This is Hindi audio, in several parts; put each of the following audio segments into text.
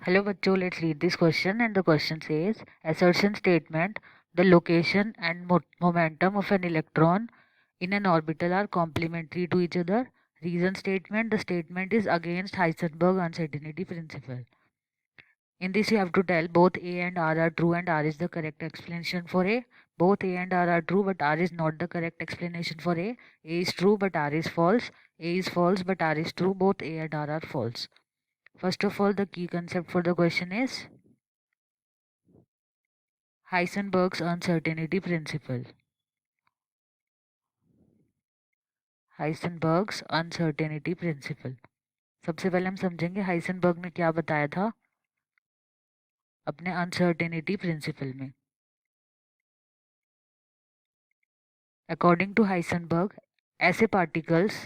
Hello bachcho, let's read this question, and the question says assertion statement: the location and momentum of an electron in an orbital are complementary to each other. Reason statement: the statement is against Heisenberg uncertainty principle. In this you have to tell both A and R are true and R is the correct explanation for A. Both A and R are true but R is not the correct explanation for A. A is true but R is false. A is false but R is true. Both A and R are false. First of all, the key concept for the question is Heisenberg's uncertainty principle. Heisenberg's uncertainty principle. सबसे पहले हम समझेंगे हाइसेनबर्ग ने क्या बताया था अपने अनसर्टेनिटी प्रिंसिपल में। अकॉर्डिंग टू हाइसेनबर्ग, ऐसे particles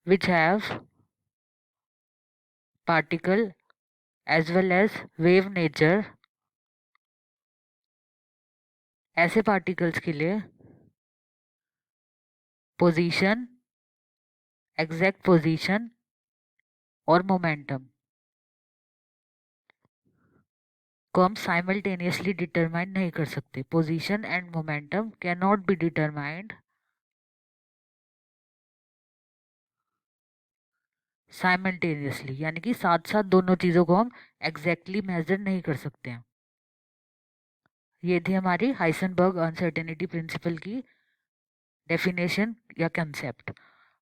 which have particle as well as wave nature, ऐसे पार्टिकल्स के लिए पोजीशन, एग्जैक्ट पोजीशन और मोमेंटम को हम साइमल्टेनियसली डिटरमाइन नहीं कर सकते। Position and momentum can not be determined simultaneously, यानी कि साथ साथ दोनों चीज़ों को हम एग्जैक्टली मेजर नहीं कर सकते हैं। ये थी हमारी हाइसेनबर्ग अनसर्टेनिटी प्रिंसिपल की डेफिनेशन या कंसेप्ट।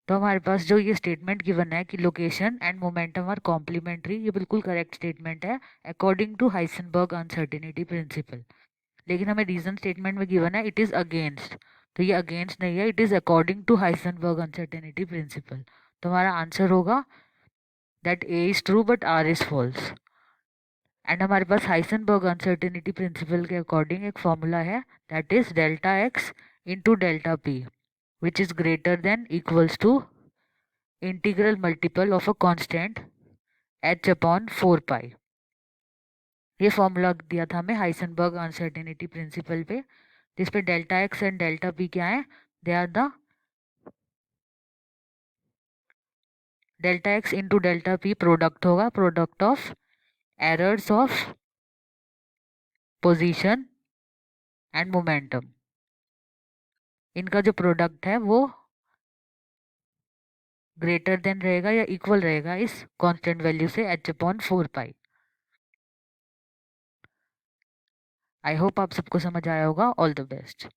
तो हमारे पास जो ये स्टेटमेंट गिवन है कि location and momentum are complementary, ये बिल्कुल करेक्ट स्टेटमेंट है according to Heisenberg uncertainty principle. लेकिन हमें रीजन स्टेटमेंट में गिवन है इट इज़ अगेंस्ट, तो ये अगेंस्ट नहीं है, it is according to Heisenberg uncertainty principle. तो हमारा आंसर होगा that A is true but R is false. And हमारे पास हाइसेनबर्ग अनसर्टेनिटी प्रिंसिपल के अकॉर्डिंग एक फॉर्मूला है that is delta x into delta p which is greater than equals to integral multiple of a constant h upon 4 pi. ये फॉर्मूला दिया था हमें हाइसेनबर्ग अनसर्टेनिटी प्रिंसिपल पे, जिस पे delta X and delta P क्या है, they are the delta x into delta P product होगा, product of errors of position and momentum. इनका जो प्रोडक्ट है वो ग्रेटर देन रहेगा या इक्वल रहेगा इस कांस्टेंट वैल्यू से h upon 4 pi. I hope आप सबको समझ आया होगा। All the best.